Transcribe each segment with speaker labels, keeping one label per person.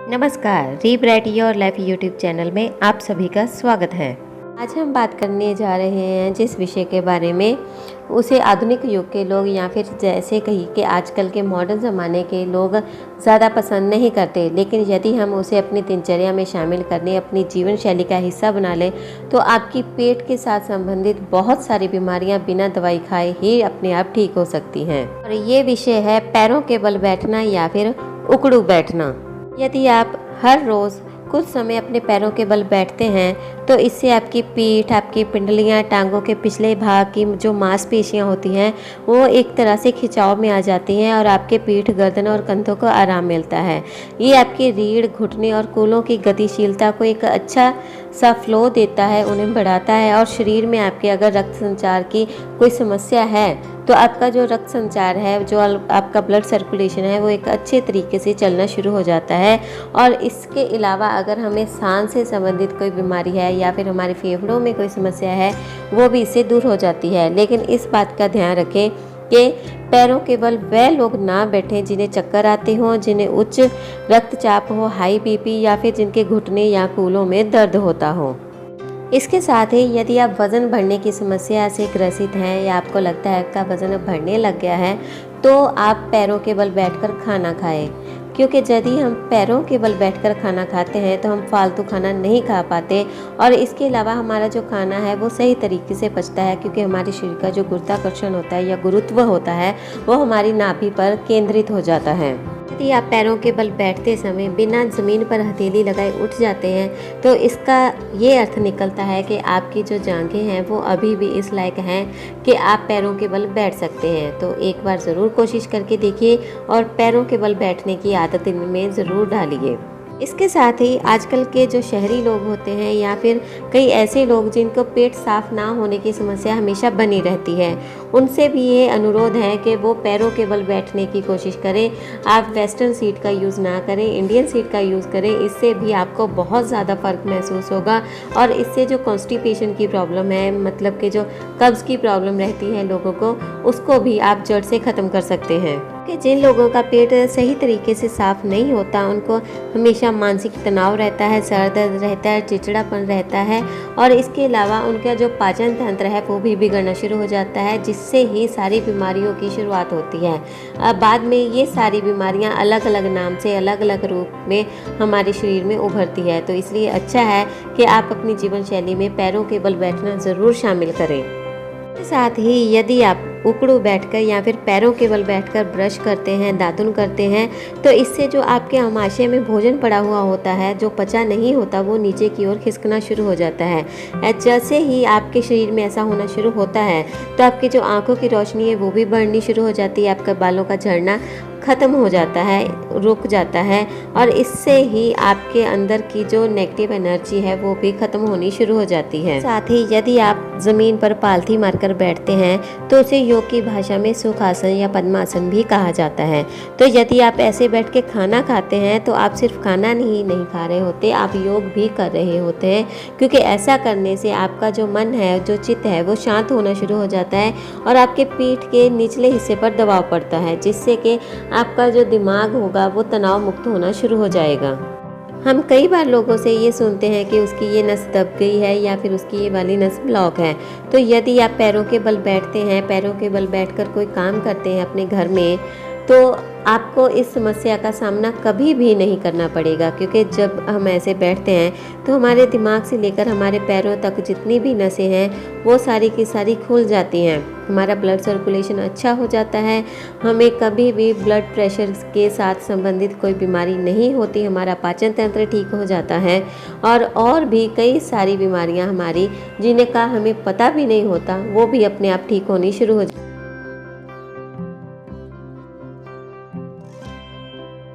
Speaker 1: नमस्कार, रीब्राइट your life YouTube channel में आप सभी का स्वागत है। आज हम बात करने जा रहे हैं जिस विषय के बारे में, उसे आधुनिक युग के लोग या फिर जैसे कही कि आजकल के मॉडर्न ज़माने के लोग ज़्यादा पसंद नहीं करते, लेकिन यदि हम उसे अपनी दिनचर्या में शामिल करने, अपनी जीवन शैली का हिस्सा बना लें तो आपकी पेट के साथ संबंधित बहुत सारी बीमारियां बिना दवाई खाए ही अपने आप ठीक हो सकती हैं। और ये विषय है पैरों के बल बैठना या फिर उकड़ू बैठना। यदि आप हर रोज़ कुछ समय अपने पैरों के बल बैठते हैं तो इससे आपकी पीठ, आपकी पिंडलियां, टांगों के पिछले भाग की जो मांसपेशियां होती हैं वो एक तरह से खिंचाव में आ जाती हैं और आपके पीठ, गर्दन और कंधों को आराम मिलता है। ये आपकी रीढ़, घुटने और कूलों की गतिशीलता को एक अच्छा सा फ्लो देता है, उन्हें बढ़ाता है। और शरीर में आपके अगर रक्त संचार की कोई समस्या है तो आपका जो रक्त संचार है, जो आपका ब्लड सर्कुलेशन है, वो एक अच्छे तरीके से चलना शुरू हो जाता है। और इसके अलावा अगर हमें सांस से संबंधित कोई बीमारी है या फिर हमारे फेफड़ों में कोई समस्या है, वो भी इससे दूर हो जाती है। लेकिन इस बात का ध्यान रखें कि पैरों के बल वह लोग ना बैठें जिन्हें चक्कर आते हों, जिन्हें उच्च रक्तचाप हो, हाई बीपी, या फिर जिनके घुटने या कूलों में दर्द होता हो। इसके साथ ही यदि आप वज़न बढ़ने की समस्या से ग्रसित हैं या आपको लगता है आपका वज़न अब बढ़ने लग गया है, तो आप पैरों के बल बैठकर खाना खाएं। क्योंकि यदि हम पैरों के बल बैठकर खाना खाते हैं तो हम फालतू खाना नहीं खा पाते, और इसके अलावा हमारा जो खाना है वो सही तरीके से पचता है, क्योंकि हमारे शरीर का जो गुरुत्वाकर्षण होता है या गुरुत्व होता है वो हमारी नाभि पर केंद्रित हो जाता है। यदि आप पैरों के बल बैठते समय बिना ज़मीन पर हथेली लगाए उठ जाते हैं तो इसका ये अर्थ निकलता है कि आपकी जो जांघें हैं वो अभी भी इस लायक हैं कि आप पैरों के बल बैठ सकते हैं। तो एक बार ज़रूर कोशिश करके देखिए और पैरों के बल बैठने की आदत इनमें ज़रूर डालिए। इसके साथ ही आजकल के जो शहरी लोग होते हैं या फिर कई ऐसे लोग जिनको पेट साफ ना होने की समस्या हमेशा बनी रहती है, उनसे भी ये अनुरोध है कि वो पैरों के बल बैठने की कोशिश करें। आप वेस्टर्न सीट का यूज़ ना करें, इंडियन सीट का यूज़ करें। इससे भी आपको बहुत ज़्यादा फ़र्क महसूस होगा और इससे जो कॉन्स्टिपेशन की प्रॉब्लम है, मतलब कि जो कब्ज़ की प्रॉब्लम रहती है लोगों को, उसको भी आप जड़ से ख़त्म कर सकते हैं। कि जिन लोगों का पेट सही तरीके से साफ़ नहीं होता, उनको हमेशा मानसिक तनाव रहता है, सर दर्द रहता है, चिड़चिड़ापन रहता है, और इसके अलावा उनका जो पाचन तंत्र है वो भी बिगड़ना शुरू हो जाता है, जिससे ही सारी बीमारियों की शुरुआत होती है। अब बाद में ये सारी बीमारियां अलग अलग नाम से, अलग अलग रूप में हमारे शरीर में उभरती है। तो इसलिए अच्छा है कि आप अपनी जीवन शैली में पैरों के बल बैठना ज़रूर शामिल करें। साथ ही यदि आप उकड़ू बैठकर या फिर पैरों के बल बैठकर ब्रश करते हैं, दातुन करते हैं, तो इससे जो आपके आमाशय में भोजन पड़ा हुआ होता है, जो पचा नहीं होता, वो नीचे की ओर खिसकना शुरू हो जाता है। जैसे ही आपके शरीर में ऐसा होना शुरू होता है तो आपकी जो आंखों की रोशनी है वो भी बढ़नी शुरू हो जाती है, आपके बालों का झड़ना ख़त्म हो जाता है, रुक जाता है, और इससे ही आपके अंदर की जो नेगेटिव एनर्जी है वो भी ख़त्म होनी शुरू हो जाती है। साथ ही यदि आप ज़मीन पर पालथी मारकर बैठते हैं तो उसे योग की भाषा में सुखासन या पद्मासन भी कहा जाता है। तो यदि आप ऐसे बैठ के खाना खाते हैं तो आप सिर्फ खाना नहीं खा रहे होते, आप योग भी कर रहे होते हैं, क्योंकि ऐसा करने से आपका जो मन है, जो चित्त है, वो शांत होना शुरू हो जाता है और आपके पीठ के निचले हिस्से पर दबाव पड़ता है, जिससे कि आपका जो दिमाग होगा वो तनाव मुक्त होना शुरू हो जाएगा। हम कई बार लोगों से ये सुनते हैं कि उसकी ये नस दब गई है या फिर उसकी ये वाली नस ब्लॉक है। तो यदि आप पैरों के बल बैठते हैं, पैरों के बल बैठकर कोई काम करते हैं अपने घर में, तो आपको इस समस्या का सामना कभी भी नहीं करना पड़ेगा, क्योंकि जब हम ऐसे बैठते हैं तो हमारे दिमाग से लेकर हमारे पैरों तक जितनी भी नसें हैं वो सारी की सारी खुल जाती हैं, हमारा ब्लड सर्कुलेशन अच्छा हो जाता है, हमें कभी भी ब्लड प्रेशर के साथ संबंधित कोई बीमारी नहीं होती, हमारा पाचन तंत्र ठीक हो जाता है, और भी कई सारी बीमारियां हमारी जिन्हें का हमें पता भी नहीं होता वो भी अपने आप ठीक होनी शुरू हो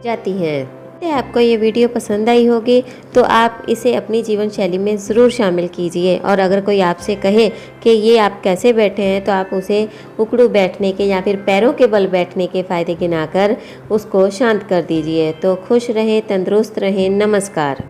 Speaker 1: जाती हैं। आपको ये वीडियो पसंद आई होगी तो आप इसे अपनी जीवन शैली में ज़रूर शामिल कीजिए, और अगर कोई आपसे कहे कि ये आप कैसे बैठे हैं तो आप उसे उकड़ू बैठने के या फिर पैरों के बल बैठने के फ़ायदे गिनाकर उसको शांत कर दीजिए। तो खुश रहें, तंदुरुस्त रहें। नमस्कार।